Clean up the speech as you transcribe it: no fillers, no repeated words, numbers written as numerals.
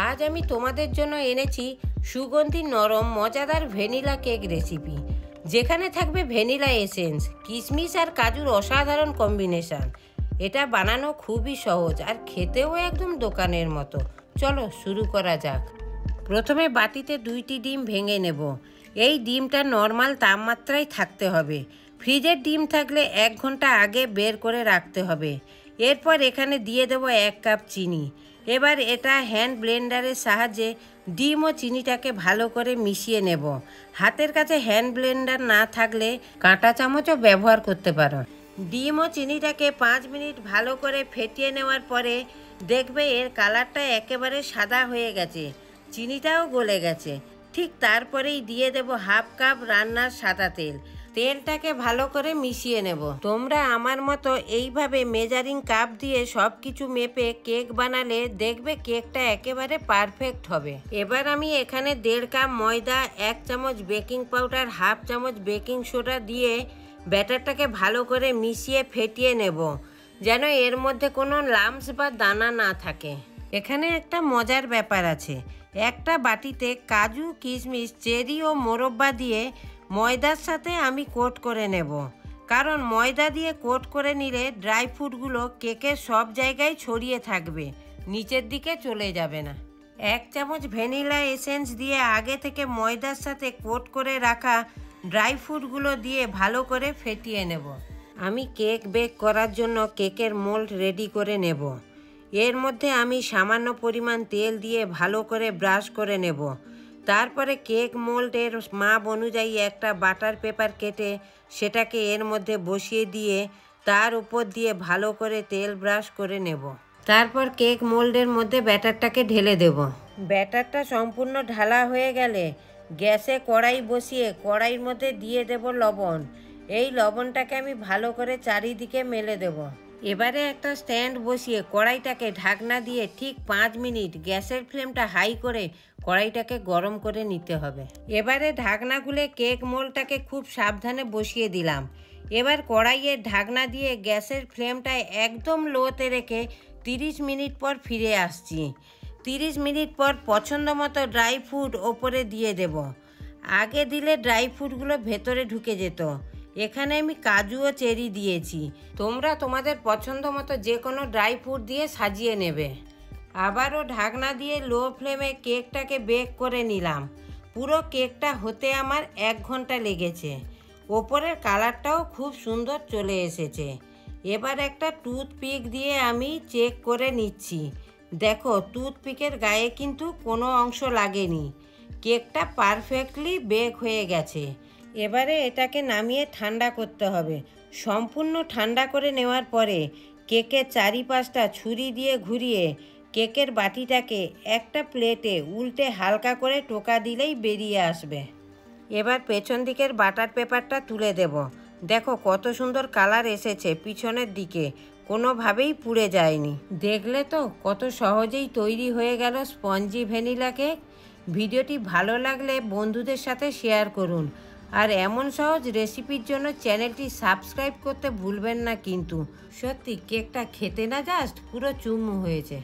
আজ আমি তোমাদের জন্য এনেছি সুগন্ধি নরম মজাদার ভ্যানিলা কেক রেসিপি, যেখানে থাকবে ভ্যানিলা এসেন্স, কিশমিশ আর কাজুর অসাধারণ কম্বিনেশন। এটা বানানো খুবই সহজ আর খেতেও একদম দোকানের মতো। চলো শুরু করা যাক। প্রথমে বাটিতে 2টি ডিম ভেঙে নেব। এই ডিমটা নর্মাল তাপমাত্রায় থাকতে হবে। ফ্রিজের ডিম থাকলে 1 ঘন্টা আগে বের করে রাখতে হবে। এরপর এখানে দিয়ে দেব 1 কাপ চিনি। এবার এটা হ্যান্ড ব্লেন্ডারের সাহায্যে ডিম ও চিনিটাকে ভালো করে মিশিয়ে নেব। হাতের কাছে হ্যান্ড ব্লেন্ডার না থাকলে কাঁটা চামচও ব্যবহার করতে পারো। ডিম ও চিনিটাকে 5 মিনিট ভালো করে ফেটিয়ে নেওয়ার পরে দেখবে এর কালারটা একেবারে সাদা হয়ে গেছে, চিনিটাও গলে গেছে। ঠিক তারপরেই দিয়ে দেব 1/2 কাপ রান্নার সাদা তেল। তেলটাকে ভালো করে মিশিয়ে নেব। তোমরা আমার মতো এইভাবে মেজারিং কাপ দিয়ে সব কিছু মেপে কেক বানালে দেখবে কেকটা একেবারে পারফেক্ট হবে। এবার আমি এখানে 1.5 কাপ ময়দা, 1 চামচ বেকিং পাউডার, 1/2 চামচ বেকিং সোডা দিয়ে ব্যাটারটাকে ভালো করে মিশিয়ে ফেটিয়ে নেব, যেন এর মধ্যে কোনো লাম্পস বা দানা না থাকে। এখানে একটা মজার ব্যাপার আছে। একটা বাটিতে কাজু, কিশমিশ, চেরি ও মোরব্বা দিয়ে ময়দার সাথে আমি কোট করে নেব, কারণ ময়দা দিয়ে কোট করে নিলে ড্রাই ফ্রুটগুলো কেকের সব জায়গায় ছড়িয়ে থাকবে, নিচের দিকে চলে যাবে না। 1 চামচ ভ্যানিলা এসেন্স দিয়ে আগে থেকে ময়দার সাথে কোট করে রাখা ড্রাই ফ্রুটগুলো দিয়ে ভালো করে ফেটিয়ে নেব। আমি কেক বেক করার জন্য কেকের মোল্ড রেডি করে নেব। এর মধ্যে আমি সামান্য পরিমাণ তেল দিয়ে ভালো করে ব্রাশ করে নেব। তারপরে কেক মোল্ডের মাপ অনুযায়ী একটা বাটার পেপার কেটে সেটাকে এর মধ্যে বসিয়ে দিয়ে তার উপর দিয়ে ভালো করে তেল ব্রাশ করে নেব। তারপর কেক মোল্ডের মধ্যে ব্যাটারটাকে ঢেলে দেব। ব্যাটারটা সম্পূর্ণ ঢালা হয়ে গেলে গ্যাসে কড়াই বসিয়ে কড়াইয়ের মধ্যে দিয়ে দেব লবণ। এই লবণটাকে আমি ভালো করে চারিদিকে মেলে দেব। এবারে একটা স্ট্যান্ড বসিয়ে কড়াইটাকে ঢাকনা দিয়ে ঠিক 5 মিনিট গ্যাসের ফ্লেমটা হাই করে কড়াইটাকে গরম করে নিতে হবে। এবারে ঢাকনা খুলে কেক মোল্ডটাকে খুব সাবধানে বসিয়ে দিলাম। এবার কড়াইয়ের ঢাকনা দিয়ে গ্যাসের ফ্লেমটা একদম লোতে রেখে 30 মিনিট পর ফিরে আসছি। 30 মিনিট পর পছন্দ মতো ড্রাই ফ্রুট ওপরে দিয়ে দেব। আগে দিলে ড্রাই ফ্রুটগুলো ভেতরে ঢুকে যেত। এখানে আমি কাজু ও চেরি দিয়েছি। তোমরা তোমাদের পছন্দ মতো যে কোনো ড্রাই ফ্রুট দিয়ে সাজিয়ে নেবে। আবারও ঢাকনা দিয়ে লো ফ্লেমে কেকটাকে বেক করে নিলাম। পুরো কেকটা হতে আমার 1 ঘন্টা লেগেছে। ওপরের কালারটাও খুব সুন্দর চলে এসেছে। এবার একটা টুথপিক দিয়ে আমি চেক করে নিচ্ছি। দেখো, টুথপিকের গায়ে কিন্তু কোনো অংশ লাগেনি। কেকটা পারফেক্টলি বেক হয়ে গেছে। এবারে এটাকে নামিয়ে ঠান্ডা করতে হবে। সম্পূর্ণ ঠান্ডা করে নেওয়ার পরে কেকের চারিপাশটা ছুরি দিয়ে ঘুরিয়ে কেকের বাটিটাকে একটা প্লেটে উল্টে হালকা করে টোকা দিলেই বেরিয়ে আসবে। এবার পেছন দিকের বাটার পেপারটা তুলে দেব। দেখো কত সুন্দর কালার এসেছে পিছনের দিকে, কোনোভাবেই পুড়ে যায়নি। দেখলে তো কত সহজেই তৈরি হয়ে গেল স্পঞ্জি ভ্যানিলা কেক। ভিডিওটি ভালো লাগলে বন্ধুদের সাথে শেয়ার করুন, আর এমন সহজ রেসিপির জন্য চ্যানেলটি সাবস্ক্রাইব করতে ভুলবেন না কিন্তু। সত্যি কেকটা খেতে না জাস্ট পুরো চুমু হয়েছে।